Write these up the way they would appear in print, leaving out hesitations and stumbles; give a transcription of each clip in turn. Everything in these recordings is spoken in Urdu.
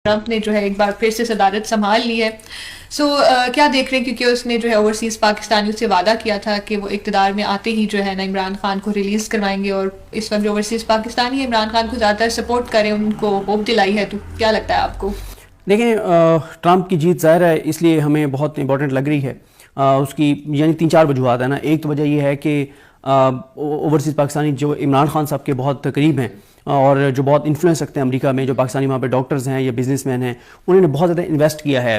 ٹرمپ نے جو ہے ایک بار پھر سے صدارت سنبھال لی ہے. کیا دیکھ رہے ہیں, کیونکہ اس نے جو ہے اوورسیز پاکستانیوں سے وعدہ کیا تھا کہ وہ اقتدار میں آتے ہی جو ہے نا عمران خان کو ریلیز کروائیں گے, اور اس وقت جو اوورسیز پاکستانی عمران خان کو زیادہ سپورٹ کریں, ان کو ہوپ دلائی ہے, تو کیا لگتا ہے آپ کو؟ دیکھیں, ٹرمپ کی جیت ظاہر ہے اس لیے ہمیں بہت امپورٹنٹ لگ رہی ہے. اس کی یعنی 3-4 وجوہات ہیں نا. ایک تو وجہ یہ ہے کہ اوورسیز پاکستانی جو عمران خان صاحب کے بہت قریب ہیں اور جو بہت انفلوئنس رکھتے ہیں امریکہ میں, جو پاکستانی وہاں پہ ڈاکٹرز ہیں یا بزنس مین ہیں, انہوں نے بہت زیادہ انویسٹ کیا ہے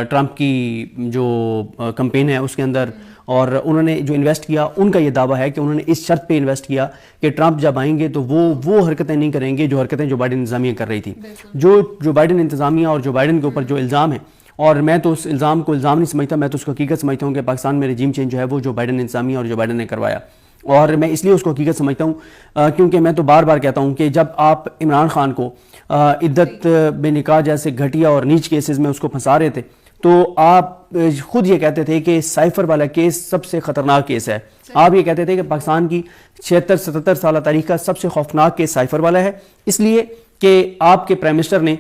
ٹرمپ کی جو کمپین ہے اس کے اندر. اور انہوں نے جو انویسٹ کیا, ان کا یہ دعویٰ ہے کہ انہوں نے اس شرط پہ انویسٹ کیا کہ ٹرمپ جب آئیں گے تو وہ حرکتیں نہیں کریں گے جو حرکتیں جو بائیڈن انتظامیہ کر رہی تھی. جو بائیڈن انتظامیہ اور جو بائیڈن کے اوپر جو الزام ہے, اور میں تو اس الزام کو الزام نہیں سمجھتا, میں تو اس کو حقیقت سمجھتا ہوں کہ پاکستان میں رجیم چینج جو ہے وہ جو بائیڈن انتظامیہ اور جو بائیڈن نے کروایا. اور میں اس لیے اس کو حقیقت سمجھتا ہوں کیونکہ میں تو بار بار کہتا ہوں کہ جب آپ عمران خان کو عدت بے نکاح جیسے گھٹیا اور نیچ کیسز میں اس کو پھنسا رہے تھے, تو آپ خود یہ کہتے تھے کہ سائفر والا کیس سب سے خطرناک کیس ہے. آپ یہ کہتے تھے کہ پاکستان کی 76-77 سالہ تاریخ کا سب سے خوفناک کیس سائفر والا ہے, اس لیے کہ آپ کے پرائم منسٹر نے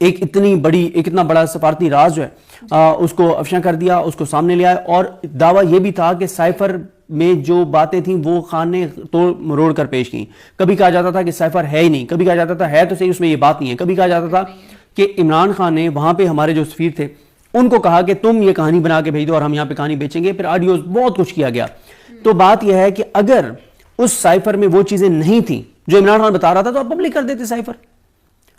ایک اتنا بڑا سفارتی راز جو ہے اس کو افشاں کر دیا, اس کو سامنے لے آیا. اور دعویٰ یہ بھی تھا کہ سائفر میں جو باتیں تھیں وہ خان نے توڑ مروڑ کر پیش کی. کبھی کہا جاتا تھا کہ سائفر ہے ہی نہیں, کبھی کہا جاتا تھا ہے تو صحیح اس میں یہ بات نہیں ہے, کبھی کہا جاتا تھا کہ عمران خان نے وہاں پہ ہمارے جو سفیر تھے ان کو کہا کہ تم یہ کہانی بنا کے بھیج دو اور ہم یہاں پہ کہانی بیچیں گے. پھر آڈیوز بہت کچھ کیا گیا. تو بات یہ ہے کہ اگر اس سائفر میں وہ چیزیں نہیں تھیں جو عمران خان بتا رہا تھا تو آپ پبلک کر دیتے سائفر.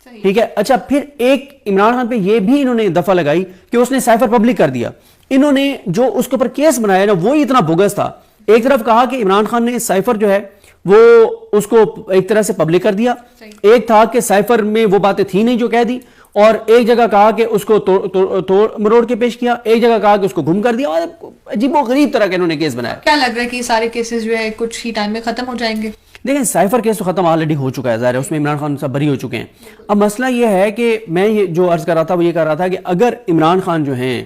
ٹھیک ہے, اچھا پھر ایک عمران خان پہ یہ بھی انہوں نے دفعہ لگائی کہ اس نے سائفر پبلک کر دیا. انہوں نے جو اس کے اوپر کیس بنایا نا وہ اتنا بوگس تھا. ایک طرف کہا کہ عمران خان نے سائفر جو ہے وہ اس کو ایک طرح سے پبلک کر دیا, ایک تھا کہ سائفر میں وہ باتیں تھیں نہیں جو کہہ دی, اور ایک جگہ کہا کہ اس کو توڑ مروڑ کے پیش کیا, ایک جگہ کہا کہ اس کو گم کر دیا, اور عجیب و غریب طرح کے انہوں نے کیس بنایا. کیا لگ رہا ہے کہ یہ سارے کیسز جو ہے کچھ ہی ٹائم میں ختم ہو جائیں گے؟ دیکھیں, سائفر کیس تو ختم آلریڈی ہو چکا ہے, ظاہر ہے اس میں عمران خان صاحب بری ہو چکے ہیں. اب مسئلہ یہ ہے کہ میں یہ جو عرض کر رہا تھا وہ یہ کر رہا تھا کہ اگر عمران خان جو ہیں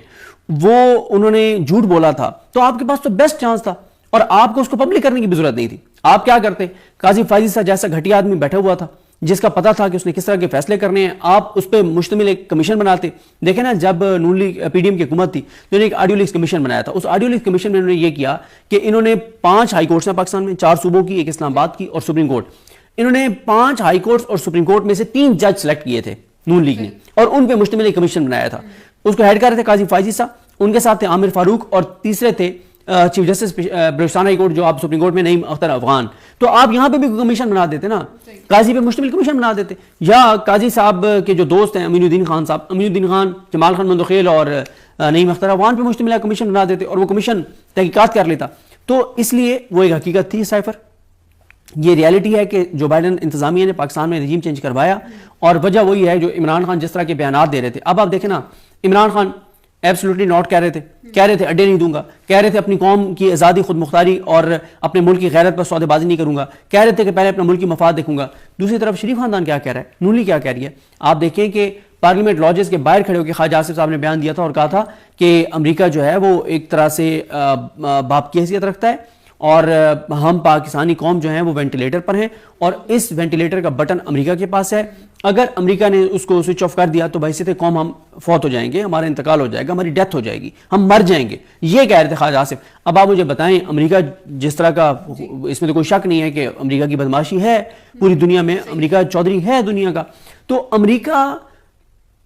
وہ انہوں نے جھوٹ بولا تھا تو آپ کے پاس تو بیسٹ چانس تھا, اور آپ کو اس کو پبلک کرنے کی بھی ضرورت نہیں تھی. آپ کیا کرتے, قاضی فائزی صاحب جیسا گھٹیا آدمی بیٹھا ہوا تھا جس کا پتا تھا کہ اس نے کس طرح کے فیصلے کرنے ہیں, آپ اس پہ مشتمل ایک کمیشن بناتے. دیکھیں نا, جب نون لیگ پی ڈی ایم کی حکومت تھی تو انہوں نے ایک آڈیو لیکس کمیشن بنایا تھا. اس آڈیو لیکس کمیشن میں انہوں نے یہ کیا کہ انہوں نے 5 ہائی کورٹس ہیں پاکستان میں, 4 صوبوں کی, ایک اسلام آباد کی اور سپریم کورٹ. انہوں نے 5 ہائی کورٹس اور سپریم کورٹ میں سے 3 جج سلیکٹ کیے تھے نون لیگ نے, اور ان پہ مشتمل ایک کمیشن بنایا تھا. اس کو ہیڈ کر رہے تھے قاضی فائزی صاحب, ان کے ساتھ تھے عامر فاروق, اور تیسرے تھے chief justice Balochistan high court جو آپ سپریم کورٹ میں نعیم اختر افغان. تو آپ یہاں پہ بھی کمیشن بنا دیتے نا, قاضی پہ مشتمل کمیشن بنا دیتے, یا قاضی صاحب کے جو دوست ہیں امین الدین خان صاحب, امین الدین خان, جمال خان مندوخیل اور نعیم اختر افغان پہ مشتمل کمیشن بنا دیتے, اور وہ کمیشن تحقیقات کر لیتا. تو اس لیے وہ ایک حقیقت تھی سائفر. یہ ریالٹی ہے کہ جو بائیڈن انتظامیہ نے پاکستان میں رجیم چینج کروایا, اور وجہ وہی ہے جو عمران خان جس طرح کے بیانات دے رہے تھے. اب آپ دیکھیں نا, عمران خان ایبسولوٹلی ناٹ کہہ رہے تھے اڈے نہیں دوں گا, کہہ رہے تھے اپنی قوم کی آزادی, خود مختاری اور اپنے ملک کی غیرت پر سودے بازی نہیں کروں گا, کہہ رہے تھے کہ پہلے اپنا ملک کی مفاد دیکھوں گا. دوسری طرف شریف خاندان کیا کہہ رہا ہے, نون لیگ کیا کہہ رہی ہے. آپ دیکھیں کہ پارلیمنٹ لاجز کے باہر کھڑے ہو کے خواجہ آصف صاحب نے بیان دیا تھا اور کہا تھا کہ امریکہ جو ہے وہ ایک طرح سے باپ کی حیثیت رکھتا ہے, اور ہم پاکستانی قوم جو ہیں وہ وینٹیلیٹر پر ہیں, اور اس وینٹیلیٹر کا بٹن امریکہ کے پاس ہے. اگر امریکہ نے اس کو سوئچ آف کر دیا تو بحیثیت قوم ہم فوت ہو جائیں گے, ہمارا انتقال ہو جائے گا, ہماری ڈیتھ ہو جائے گی, ہم مر جائیں گے. یہ کہہ رہے تھے خواجہ آصف. اب آپ مجھے بتائیں, امریکہ جس طرح کا, اس میں تو کوئی شک نہیں ہے کہ امریکہ کی بدماشی ہے پوری دنیا میں, امریکہ چودھری ہے دنیا کا. تو امریکہ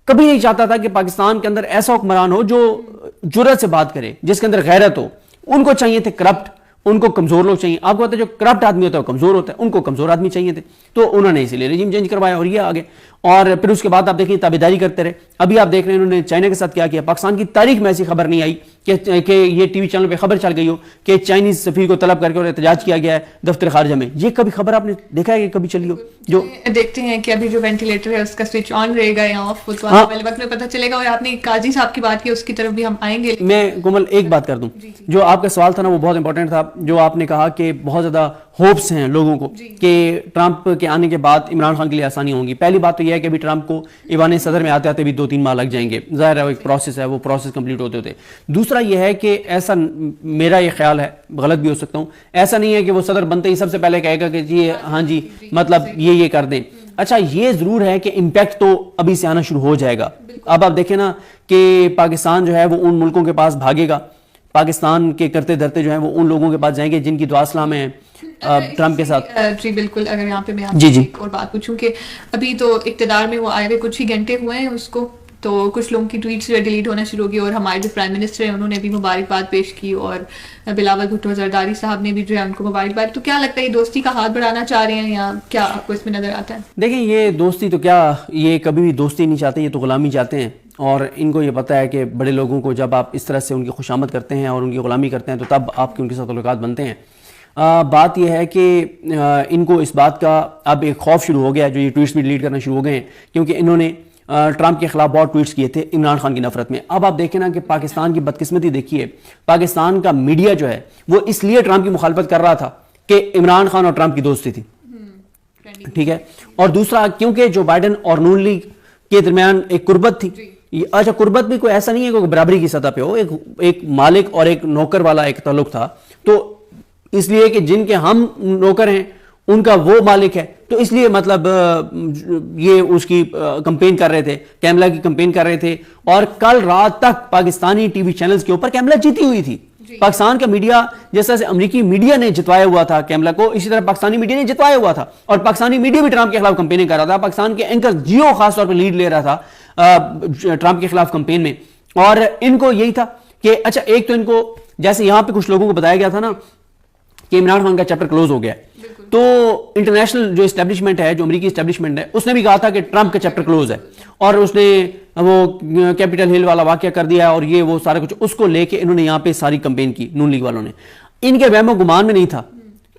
کبھی نہیں چاہتا تھا کہ پاکستان کے اندر ایسا حکمران ہو جو جرأت سے بات کرے, جس کے اندر غیرت ہو. ان کو چاہیے تھے کرپٹ, ان کو کمزور لوگ چاہیے. آپ کو پتا ہے جو کرپٹ آدمی ہوتا ہے وہ کمزور ہوتا ہے, ان کو کمزور آدمی چاہیے تھے. تو انہوں نے اسی لیے رجیم چینج کروایا اور یہ آگے. اور پھر اس کے بعد آپ دیکھیں تابعداری کرتے رہے. ابھی آپ دیکھ رہے ہیں انہوں نے چائنا کے ساتھ کیا کیا. پاکستان کی تاریخ میں ایسی خبر نہیں آئی کہ یہ ٹی وی چینل پہ خبر چل گئی ہو کہ چائنیز سفیر کو طلب کر کے اور احتجاج کیا گیا ہے دفتر خارجہ میں. یہ کبھی خبر آپ نے دیکھا ہے کہ کبھی چلی ہو؟ جو دیکھتے ہیں کہ ابھی جو وینٹیلیٹر ہے اس کا سوئچ آن رہے گا یا آف, وہ تو آنے والے وقت میں پتہ چلے گا. اور آپ نے قاضی صاحب کی بات کی, اس کی طرف بھی ہم آئیں گے. میں کومل ایک بات کر دوں, جو آپ کا سوال تھا نا وہ بہت امپورٹنٹ تھا. جو آپ نے کہا کہ بہت زیادہ ہوپس ہیں لوگوں کو کہ ٹرمپ کے آنے کے بعد عمران خان کے لیے آسانی ہوں گی. پہلی بات تو یہ ہے کہ ابھی ٹرمپ کو ایوان صدر میں آتے آتے بھی 2-3 ماہ لگ جائیں گے, ظاہر ہے وہ ایک پروسیس ہے, وہ پروسیس کمپلیٹ ہوتے ہوتے. دوسرا یہ ہے کہ ایسا, میرا یہ خیال ہے, غلط بھی ہو سکتا ہوں, ایسا نہیں ہے کہ وہ صدر بنتے ہی سب سے پہلے کہے گا کہ جی ہاں جی مطلب یہ کر دیں. اچھا یہ ضرور ہے کہ امپیکٹ تو ابھی سے آنا شروع ہو جائے گا. اب آپ دیکھیں نا کہ پاکستان جو ہے وہ ان ملکوں کے پاس بھاگے گا, پاکستان کے کرتے دھرتے جو ہیں وہ ان لوگوں کے پاس جائیں گے جن کی دعا سلام ہے ٹرمپ کے ساتھ. جی بالکل, اگر یہاں پہ میں آپ سے ایک اور بات پوچھوں کہ ابھی تو اقتدار میں وہ آئے ہوئے کچھ ہی گھنٹے ہوئے ہیں اس کو, تو کچھ لوگوں کی ٹویٹس ڈیلیٹ ہونا شروع ہو گئی, اور ہمارے جو پرائم منسٹر ہیں انہوں نے بھی مبارکباد پیش کی, اور بلاول بھٹو زرداری صاحب نے بھی جو ہے ان کو مبارکباد. تو کیا لگتا ہے یہ دوستی کا ہاتھ بڑھانا چاہ رہے ہیں یا کیا آپ کو اس میں نظر آتا ہے؟ دیکھیں یہ دوستی تو کیا, یہ کبھی بھی دوستی نہیں چاہتے, یہ تو غلامی چاہتے ہیں, اور ان کو یہ پتہ ہے کہ بڑے لوگوں کو جب آپ اس طرح سے ان کی خوشامد کرتے ہیں اور ان کی غلامی کرتے ہیں تو تب آپ کے ان کے ساتھ تعلقات بنتے ہیں. بات یہ ہے کہ ان کو اس بات کا اب ایک خوف شروع ہو گیا, جو یہ ٹویٹس بھی ڈیلیٹ کرنا شروع ہو گئے ہیں, کیونکہ انہوں نے ٹرمپ کے خلاف بہت ٹویٹس کیے تھے عمران خان کی نفرت میں. اب آپ دیکھیں نا کہ پاکستان کی بدقسمتی دیکھیے, پاکستان کا میڈیا جو ہے وہ اس لیے ٹرمپ کی مخالفت کر رہا تھا کہ عمران خان اور ٹرمپ کی دوستی تھی, ٹھیک ہے, اور دوسرا کیونکہ جو بائیڈن اور نون لیگ کے درمیان ایک قربت تھی. اچھا قربت بھی کوئی ایسا نہیں ہے کہ برابری کی سطح پہ ہو, ایک مالک اور ایک نوکر والا ایک تعلق تھا, تو اس لیے کہ جن کے ہم نوکر ہیں ان کا وہ مالک ہے, تو اس لیے مطلب یہ اس کی کمپین کر رہے تھے, کیملا کی کمپین کر رہے تھے, اور کل رات تک پاکستانی ٹی وی چینلز کے اوپر کیملا جیتی ہوئی تھی. پاکستان کا میڈیا جس طرح سے امریکی میڈیا نے جتوایا ہوا تھا کیملا کو, اسی طرح پاکستانی میڈیا نے جتوایا ہوا تھا, اور پاکستانی میڈیا بھی ٹرمپ کے خلاف کمپیننگ کر رہا تھا. پاکستان کے اینکر جیو خاص طور پہ لیڈ لے رہا تھا ٹرمپ کے خلاف کمپین میں, اور ان کو یہی تھا کہ اچھا ایک تو ان کو جیسے یہاں پہ کچھ لوگوں کو بتایا گیا تھا نا کہ عمران خان کا چیپٹر کلوز ہو گیا, تو انٹرنیشنل جو اسٹیبلشمنٹ ہے, جو امریکی اسٹیبلشمنٹ ہے, اس نے بھی کہا تھا کہ ٹرمپ کا چیپٹر کلوز ہے, اور اس نے وہ کیپٹل ہل والا واقعہ کر دیا, اور یہ وہ سارا کچھ اس کو لے کے انہوں نے یہاں پہ ساری کمپین کی نون لیگ والوں نے. ان کے وہم و گمان میں نہیں تھا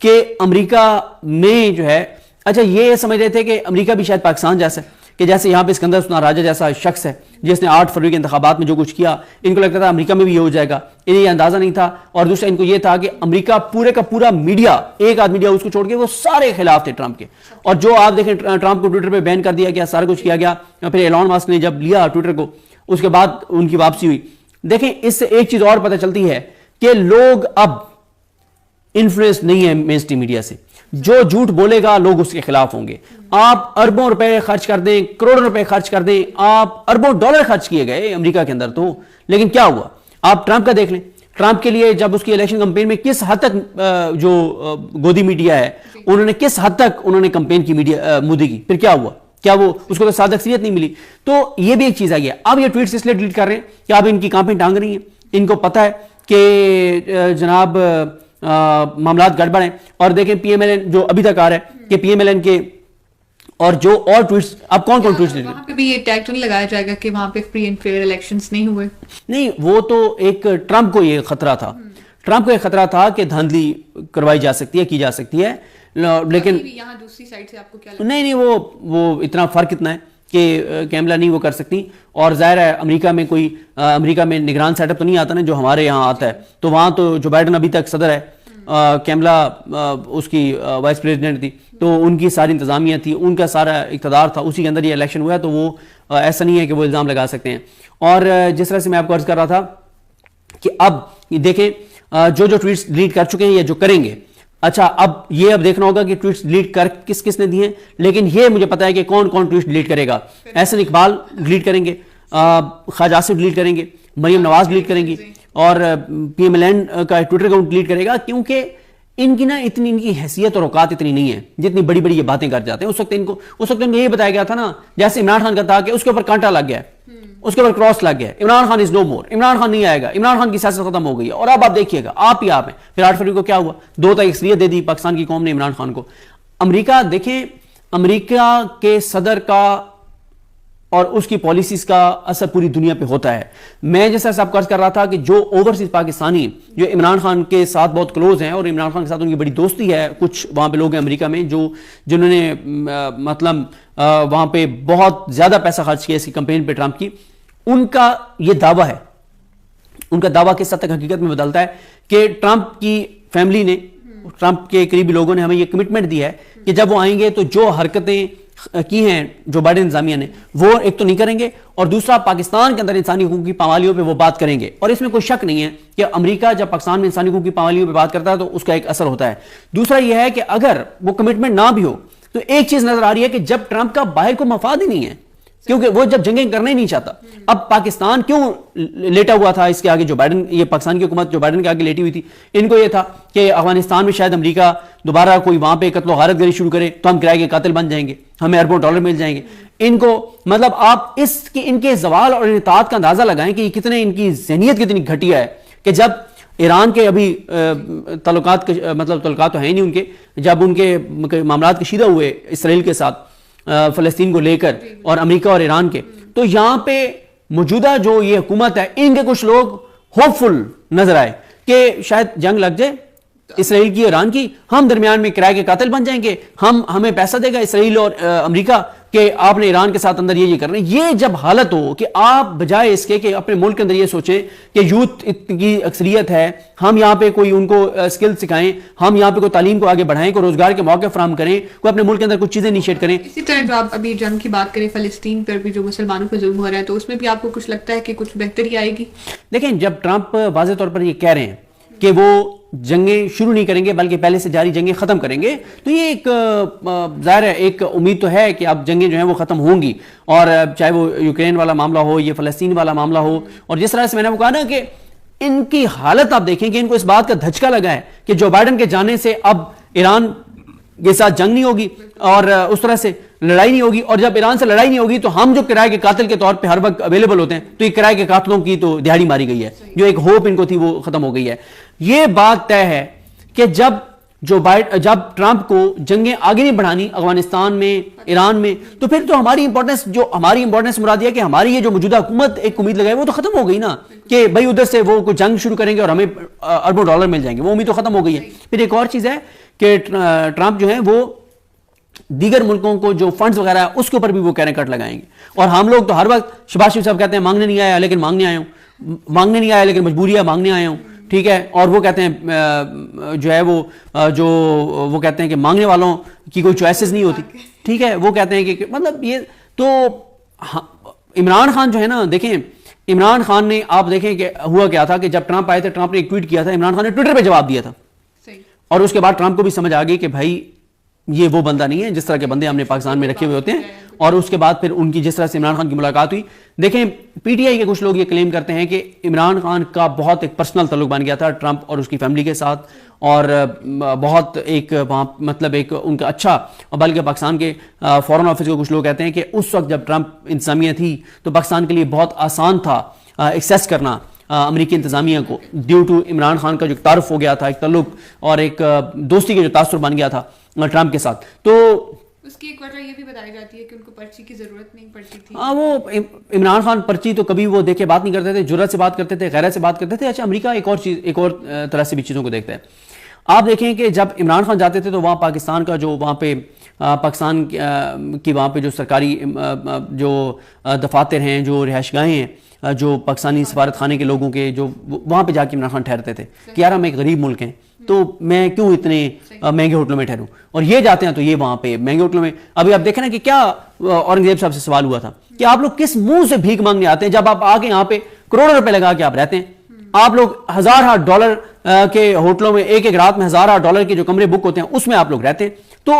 کہ امریکہ میں جو ہے, اچھا یہ سمجھ رہے تھے کہ امریکہ بھی شاید پاکستان جیسا ہے, کہ جیسے یہاں پہ اسکندر حسن راجہ جیسا شخص ہے جس نے 8 فروری کے انتخابات میں جو کچھ کیا, ان کو لگتا تھا امریکہ میں بھی یہ ہو جائے گا, انہیں یہ اندازہ نہیں تھا. اور دوسرا ان کو یہ تھا کہ امریکہ پورے کا پورا میڈیا, ایک آدھ میڈیا اس کو چھوڑ کے وہ سارے خلاف تھے ٹرمپ کے, اور جو آپ دیکھیں ٹرمپ کو ٹویٹر پہ بین کر دیا گیا, سارا کچھ کیا گیا. پھر ایلون ماسک نے جب لیا ٹویٹر کو, اس کے بعد ان کی واپسی ہوئی. دیکھیں اس سے ایک چیز اور پتہ چلتی ہے کہ لوگ اب انفلوئنس نہیں ہے مین اسٹریم میڈیا سے, جو جھوٹ بولے گا لوگ اس کے خلاف ہوں گے. آپ اربوں روپے خرچ کر دیں, کروڑوں روپے خرچ کر دیں, آپ اربوں ڈالر خرچ کیے گئے امریکہ کے اندر, تو لیکن کیا ہوا آپ ٹرمپ کا دیکھ لیں. ٹرمپ کے لیے جب اس کی الیکشن کمپین میں کس حد تک جو گودی میڈیا ہے انہوں نے کس حد تک انہوں نے کمپین کی میڈیا مودی کی, پھر کیا ہوا, کیا وہ اس کو تو سادہ اکثریت نہیں ملی. تو یہ بھی ایک چیز آ گیا. اب یہ ٹویٹس اس لیے ڈیلیٹ کر رہے ہیں کہ اب ان کی کانپیں ٹانگ رہی ہیں, ان کو پتہ ہے کہ جناب معاملات گڑبڑ ہیں. اور دیکھیں پی ایم ایل این جو ابھی تک آ رہا ہے کہ پی ایم ایل این کے اور جو اور ٹویٹس, اب کون ٹویٹس وہاں پہ بھی یہ ٹیگ تو نہیں لگایا جائے گا کہ وہاں پہ فری اینڈ فیئر الیکشنز نہیں ہوئے؟ نہیں, وہ تو ایک ٹرمپ کو یہ خطرہ تھا, ٹرمپ کو یہ خطرہ تھا کہ دھاندلی کروائی جا سکتی ہے, کی جا سکتی ہے, لیکن یہاں دوسری سائڈ سے آپ کو کیا نہیں وہ اتنا فرق اتنا ہے کہ کیملا نہیں وہ کر سکتی. اور ظاہر ہے امریکہ میں نگران سیٹ اپ تو نہیں آتا نا جو ہمارے یہاں آتا ہے, تو وہاں تو جو بائیڈن ابھی تک صدر ہے, کیملا اس کی وائس پریزیڈنٹ تھی, تو ان کی ساری انتظامیہ تھی, ان کا سارا اقتدار تھا, اسی کے اندر یہ الیکشن ہوا ہے, تو وہ ایسا نہیں ہے کہ وہ الزام لگا سکتے ہیں. اور جس طرح سے میں آپ کو عرض کر رہا تھا کہ اب دیکھیں جو ٹویٹس ڈیلیٹ کر چکے ہیں یا جو کریں گے, اچھا اب دیکھنا ہوگا کہ ٹویٹس ڈیلیٹ کر کس نے دیے ہیں, لیکن یہ مجھے پتا ہے کہ کون ٹویٹس ڈیلیٹ کرے گا. احسن اقبال ڈیلیٹ کریں گے, خواجہ آصف ڈیلیٹ کریں گے, مریم نواز ڈیلیٹ کریں گی, اور پی ایم ایل این کا ٹویٹر اکاؤنٹ ڈیلیٹ کرے گا, کیونکہ ان کی اتنی ان کی حیثیت اور اوقات اتنی نہیں ہے جتنی بڑی بڑی یہ باتیں کر جاتے ہیں. اس وقت ان کو یہی بتایا گیا تھا نا, جیسے عمران خان کا تھا کہ اس کے اوپر کانٹا لگ گیا, اس کے اوپر کراس لگ گیا, عمران خان از نو مور, عمران خان نہیں آئے گا, عمران خان کی سیاست ختم ہو گئی ہے. اور اب آپ دیکھیے گا, آپ ہی آپ ہیں. پھر 8 فروری کو کیا ہوا, 2 تک اکثریت دے دی پاکستان کی قوم نے عمران خان کو. امریکہ دیکھیں, امریکہ کے صدر کا اور اس کی پالیسیز کا اثر پوری دنیا پہ ہوتا ہے. میں جیسا سب قرض کر رہا تھا کہ جو اوورسیز پاکستانی جو عمران خان کے ساتھ بہت کلوز ہیں, اور عمران خان کے ساتھ ان کی بڑی دوستی ہے, کچھ وہاں پہ لوگ ہیں امریکہ میں جنہوں نے مطلب وہاں پہ بہت زیادہ پیسہ خرچ کیا اس کی کمپین پہ ٹرمپ کی, ان کا یہ دعویٰ ہے, ان کا دعویٰ کس حد تک حقیقت میں بدلتا ہے کہ ٹرمپ کی فیملی نے, ٹرمپ کے قریبی لوگوں نے ہمیں یہ کمٹمنٹ دی ہے کہ جب وہ آئیں گے تو جو حرکتیں کی ہیں جو بائیڈن انتظامیہ نے, وہ ایک تو نہیں کریں گے, اور دوسرا پاکستان کے اندر انسانی حقوق کی پامالیوں پہ وہ بات کریں گے. اور اس میں کوئی شک نہیں ہے کہ امریکہ جب پاکستان میں انسانی حقوق کی پامالیوں پہ بات کرتا ہے تو اس کا ایک اثر ہوتا ہے. دوسرا یہ ہے کہ اگر وہ کمٹمنٹ نہ بھی ہو تو ایک چیز نظر آ رہی ہے کہ جب ٹرمپ کا باہر کو مفاد ہی نہیں ہے، کیونکہ وہ جب جنگیں کرنا ہی نہیں چاہتا. اب پاکستان کیوں لیٹا ہوا تھا اس کے آگے، جو بائیڈن، یہ پاکستان کی حکومت جو بائیڈن کے آگے لیٹی ہوئی تھی، ان کو یہ تھا کہ افغانستان میں شاید امریکہ دوبارہ کوئی وہاں پہ قتل و غارت گری شروع کرے تو ہم کرائے کے قاتل بن جائیں گے، ہمیں اربوں ڈالر مل جائیں گے. ان کو مطلب آپ ان کے زوال اور انحطاط کا اندازہ لگائیں کہ یہ کتنے، ان کی ذہنیت کتنی گھٹیا ہے کہ جب ایران کے ابھی تعلقات تو ہیں نہیں ان کے، جب ان کے معاملات کشیدہ ہوئے اسرائیل کے ساتھ فلسطین کو لے کر اور امریکہ اور ایران کے، تو یہاں پہ موجودہ جو یہ حکومت ہے ان کے کچھ لوگ ہوپ فل نظر آئے کہ شاید جنگ لگ جائے اسرائیل کی ایران کی، ہم درمیان میں کرائے کے قاتل بن جائیں گے، ہمیں پیسہ دے گا اسرائیل اور امریکہ کہ آپ نے ایران کے ساتھ اندر یہ کرنا ہے. یہ جب حالت ہو کہ آپ بجائے اس کے کہ اپنے ملک کے اندر یہ سوچیں کہ یوتھ کی اکثریت ہے، ہم یہاں پہ کوئی ان کو اسکل سکھائیں، ہم یہاں پہ کوئی تعلیم کو آگے بڑھائیں، کوئی روزگار کے موقع فراہم کریں، کوئی اپنے ملک کے اندر کچھ چیزیں انیشیٹ کریں. اسی طرح جو آپ ابھی جنگ کی بات کریں فلسطین پر بھی جو مسلمانوں پہ ظلم ہو رہا ہے، تو اس میں بھی آپ کو کچھ لگتا ہے کہ کچھ بہتری آئے گی؟ دیکھیں، جب ٹرمپ واضح طور پر یہ کہہ رہے ہیں کہ وہ جنگیں شروع نہیں کریں گے بلکہ پہلے سے جاری جنگیں ختم کریں گے، تو یہ ایک ظاہر ہے ایک امید تو ہے کہ اب جنگیں جو ہیں وہ ختم ہوں گی، اور چاہے وہ یوکرین والا معاملہ ہو، یہ فلسطین والا معاملہ ہو. اور جس طرح سے میں نے وہ کہا نا کہ ان کی حالت آپ دیکھیں کہ ان کو اس بات کا دھچکا لگا ہے کہ جو بائیڈن کے جانے سے اب ایران کے ساتھ جنگ نہیں ہوگی اور اس طرح سے لڑائی نہیں ہوگی، اور جب ایران سے لڑائی نہیں ہوگی تو ہم جو کرائے کے قاتل کے طور پہ ہر وقت اویلیبل ہوتے ہیں، تو یہ کرائے کے قاتلوں کی تو دہاڑی ماری گئی ہے، جو ایک ہوپ ان کو تھی وہ ختم ہو گئی ہے. یہ بات طے ہے کہ جب ٹرمپ کو جنگیں آگے نہیں بڑھانی افغانستان میں، ایران میں، تو پھر تو ہماری امپورٹنس مراد یہ کہ ہماری یہ جو موجودہ حکومت ایک امید لگائے وہ تو ختم ہو گئی نا، کہ بھائی ادھر سے وہ کوئی جنگ شروع کریں گے اور ہمیں اربوں ڈالر مل جائیں گے، وہ امید تو ختم ہو گئی ہے. پھر ایک اور چیز ہے کہ ٹرمپ جو ہے وہ دیگر ملکوں کو جو فنڈز وغیرہ ہے اس کے اوپر بھی وہ کہہ رہے ہیں کٹ لگائیں گے. اور ہم لوگ تو ہر وقت شہباز شریف صاحب کہتے ہیں مانگنے نہیں آیا لیکن مانگنے آیا ہوں، مانگنے نہیں آیا لیکن مجبوری ہے مانگنے آیا ہوں، ٹھیک ہے. اور وہ کہتے ہیں جو ہے وہ کہتے ہیں کہ مانگنے والوں کی کوئی چوائسز نہیں ہوتی، ٹھیک ہے. وہ کہتے ہیں کہ مطلب یہ تو عمران خان جو ہے نا، دیکھیں عمران خان نے، آپ دیکھیں کہ ہوا کیا تھا کہ جب ٹرمپ آئے تھے، ٹرمپ نے ایک ٹویٹ کیا تھا، عمران خان نے ٹویٹر پہ جواب دیا تھا، اور اس کے بعد ٹرمپ کو بھی سمجھ آ گئی کہ بھائی یہ وہ بندہ نہیں ہے جس طرح کے بندے ہم نے پاکستان میں رکھے ہوئے ہوتے ہیں. اور اس کے بعد پھر ان کی جس طرح سے عمران خان کی ملاقات ہوئی، دیکھیں پی ٹی آئی کے کچھ لوگ یہ کلیم کرتے ہیں کہ عمران خان کا بہت ایک پرسنل تعلق بن گیا تھا ٹرمپ اور اس کی فیملی کے ساتھ، اور بہت ایک وہاں مطلب ایک ان کا اچھا، بلکہ پاکستان کے فورن آفس کو کچھ لوگ کہتے ہیں کہ اس وقت جب ٹرمپ انتظامیہ تھی تو پاکستان کے لیے بہت آسان تھا ایکسیس کرنا امریکی انتظامیہ کو، ڈیو ٹو عمران خان کا جو تعارف ہو گیا تھا، ایک تعلق اور ایک دوستی کا جو تاثر بن گیا تھا ٹرمپ کے ساتھ. تو اس کی ایک وجہ یہ بھی بتائی جاتی ہے کہ ان کو پرچی کی ضرورت نہیں پڑتی تھی. ہاں، وہ عمران خان پرچی تو کبھی وہ دیکھ کے بات نہیں کرتے تھے، جرأت سے بات کرتے تھے، غیرت سے بات کرتے تھے. اچھا، امریکہ ایک اور طرح سے بھی چیزوں کو دیکھتا ہے. آپ دیکھیں کہ جب عمران خان جاتے تھے تو وہاں پاکستان کا جو وہاں پہ پاکستان کی وہاں پہ جو سرکاری جو دفاتر ہیں، جو رہائش گاہیں ہیں، جو پاکستانی سفارت خانے کے لوگوں کے، جو وہاں پہ جا کے عمران خان ٹھہرتے تھے کہ یار ہم ایک غریب ملک ہیں تو میں کیوں اتنے مہنگے ہوٹلوں میں ٹھہروں، اور یہ جاتے ہیں تو یہ وہاں پہ مہنگے ہوٹلوں میں. ابھی آپ دیکھیں نا کہ کیا اورنگزیب صاحب سے سوال ہوا تھا کہ آپ لوگ کس منہ سے بھیک مانگنے آتے ہیں جب آپ آ کے یہاں پہ کروڑوں روپے لگا کے آپ رہتے ہیں. آپ لوگ $1000 کے ہوٹلوں میں ایک رات میں $1000 کے جو کمرے بک ہوتے ہیں اس میں آپ لوگ رہتے ہیں. تو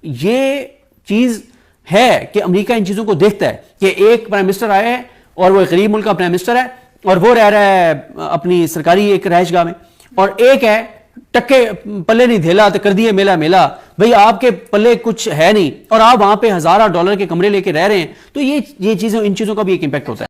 یہ چیز ہے کہ امریکہ ان چیزوں کو دیکھتا ہے کہ ایک پرائم منسٹر آیا ہے اور وہ ایک غریب ملک کا پرائم منسٹر ہے اور وہ رہ رہا ہے اپنی سرکاری ایک رہائش گاہ میں، اور ایک ہے ٹکے پلے نہیں دھیلا تو کر دیے میلا میلا، بھئی آپ کے پلے کچھ ہے نہیں اور آپ وہاں پہ $1000 کے کمرے لے کے رہ رہے ہیں. تو یہ چیزیں، ان چیزوں کا بھی ایک امپیکٹ ہوتا ہے.